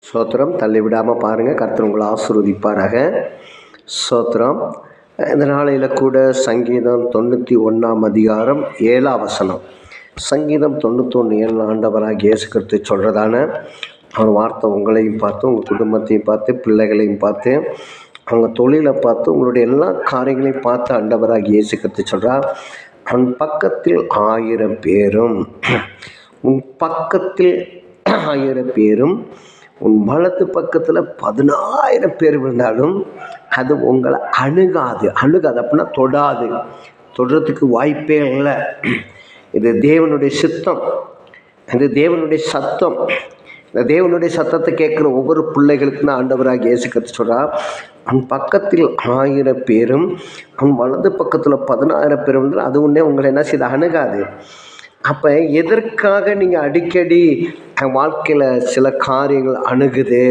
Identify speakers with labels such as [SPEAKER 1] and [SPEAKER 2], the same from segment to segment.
[SPEAKER 1] சோத்திரம். தள்ளி விடாமல் பாருங்கள். கர்த்தர் உங்களை ஆசீர்வதிப்பாராக. சோத்திரம். இந்த நாளையில் கூட சங்கீதம் 91 அதிகாரம் 7 சங்கீதம் 91 ஆண்டவராக இயேசு கிறிஸ்து சொல்கிறதான ஒரு வார்த்தை உங்களையும் பார்த்து, உங்கள் குடும்பத்தையும் பார்த்து, பிள்ளைகளையும் பார்த்து, அவங்க தொழிலை பார்த்து, உங்களுடைய எல்லா காரியங்களையும் பார்த்து ஆண்டவராக இயேசு கிறிஸ்து சொல்கிறார், உன் பக்கத்தில் 1000 பேரும், உன் பக்கத்தில் 1000 பேரும், உன் வலது பக்கத்தில் 10,000 பேர் விழுந்தாலும் அது உங்களை அணுகாது அப்படின்னா தொடாது. தொடுறதுக்கு வாய்ப்பே இல்லை. இது தேவனுடைய சித்தம், இது தேவனுடைய சத்தம். இந்த தேவனுடைய சத்தத்தை கேட்குற ஒவ்வொரு பிள்ளைகளுக்கு தான் ஆண்டவராக இயேசு கிறிஸ்து சொல்கிறார், உன் பக்கத்தில் 1000 பேரும், உன் வலது பக்கத்தில் 10,000 பேரும் வந்து அது ஒன்றே உங்களை என்ன செய்து அணுகாது. அப்போ எதற்காக நீங்கள் அடிக்கடி வாழ்க்கையில் சில காரியங்கள் அணுகுது?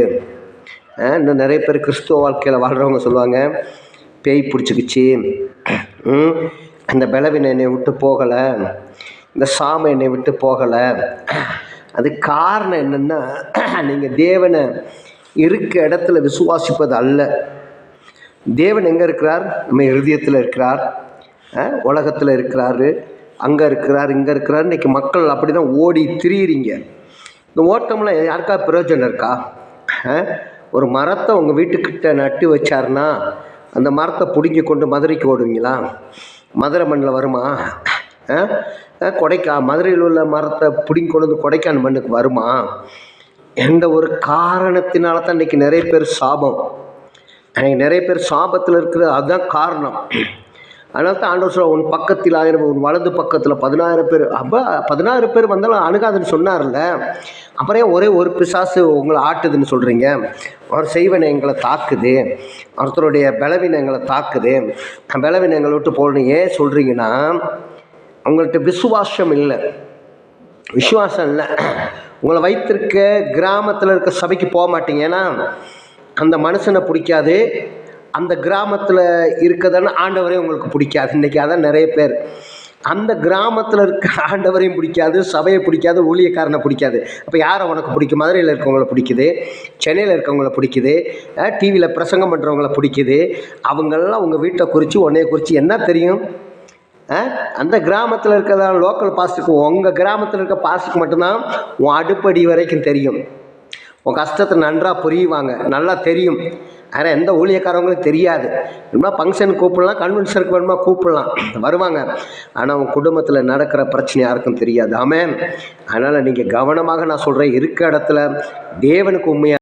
[SPEAKER 1] இன்னும் நிறைய பேர் கிறிஸ்துவ வாழ்க்கையில் வாழ்கிறவங்க சொல்லுவாங்க, பேய் பிடிச்சிக்கிச்சு, அந்த பலவீனம் என்னை விட்டு போகலை, இந்த சாமம் என்னை விட்டு போகலை. அது காரணம் என்னென்னா, நீங்கள் தேவனை இருக்க இடத்துல விசுவாசிப்பது அல்ல. தேவன் எங்கே இருக்கிறார்? நம்ம இருதயத்தில் இருக்கிறார், உலகத்தில் இருக்கிறாரு, அங்கே இருக்கிறார், இங்கே இருக்கிறார். இன்றைக்கி மக்கள் அப்படி தான் ஓடி திரியிறீங்க. இந்த ஓட்டம்ல யாருக்கா பிரயோஜனம் இருக்கா? ஒரு மரத்தை உங்கள் வீட்டுக்கிட்ட நட்டு வச்சாருன்னா அந்த மரத்தை பிடுங்கி கொண்டு மதுரைக்கு ஓடுவீங்களா? மதுரை மண்ணில் வருமா? மதுரையில் உள்ள மரத்தை பிடுங்கி கொண்டு வந்து கொடைக்கானல் மண்ணுக்கு வருமா? எந்த ஒரு காரணத்தினால தான் இன்றைக்கி நிறைய பேர் சாபம், நிறைய பேர் சாபத்தில் இருக்கிறது. அதுதான் காரணம். அதனால தான் ஆண்டவர் சொல்ல, உன் பக்கத்தில் 1000, உன் வலது பக்கத்தில் 10,000 பேர். அப்போ 10,000 பேர் வந்தாலும் அணுகாதுன்னு சொன்னார்ல, அப்புறம் ஒரே ஒரு பிசாசு உங்களை ஆட்டுதுன்னு சொல்கிறீங்க? அவர் செய்வனை எங்களை தாக்குது, ஒருத்தருடைய பலவீனம் எங்களை தாக்குது, பலவீனங்களை விட்டு போகணும் ஏன் சொல்கிறீங்கன்னா, உங்கள்கிட்ட விசுவாசம் இல்லை. உங்களை வைத்திருக்க கிராமத்தில் இருக்க சபைக்கு போக மாட்டீங்க. ஏன்னா அந்த மனுஷனை பிடிக்காது, அந்த கிராமத்தில் இருக்கதான ஆண்டவரே உங்களுக்கு பிடிக்காது. இன்றைக்கி அதான் நிறைய பேர், அந்த கிராமத்தில் இருக்க ஆண்டவரையும் பிடிக்காது, சபையை பிடிக்காது, ஊழியக்காரனை பிடிக்காது. அப்போ யாரை உனக்கு பிடிக்கும்? மதுரையில் இருக்கவங்கள பிடிக்குது, சென்னையில் இருக்கவங்கள பிடிக்குது, டிவியில் பிரசங்கம் பண்ணுறவங்கள பிடிக்குது. அவங்களெல்லாம் உங்கள் வீட்டை குறித்து, உன்னைய குறித்து என்ன தெரியும்? அந்த கிராமத்தில் இருக்கிறதா லோக்கல் பாஸ்ட்டுக்கு, உங்கள் கிராமத்தில் இருக்க பாஸ்ட்டுக்கு மட்டும்தான் உன் அடுப்படி வரைக்கும் தெரியும். உன் கஷ்டத்தை நன்றாக புரியுவாங்க, நல்லா தெரியும். ஆனால் எந்த ஊழியக்காரவங்களும் தெரியாது. வேணுமா ஃபங்க்ஷனுக்கு கூப்பிடலாம், கன்வென்ஷனுக்கு வேணுமா கூப்பிடலாம், வருவாங்க. ஆனால் அவங்க குடும்பத்தில் நடக்கிற பிரச்சனை யாருக்கும் தெரியாது. ஆமென். அதனால் நீங்கள் கவனமாக நான் சொல்கிறேன், இருக்க இடத்துல தேவனுக்கு உண்மையாக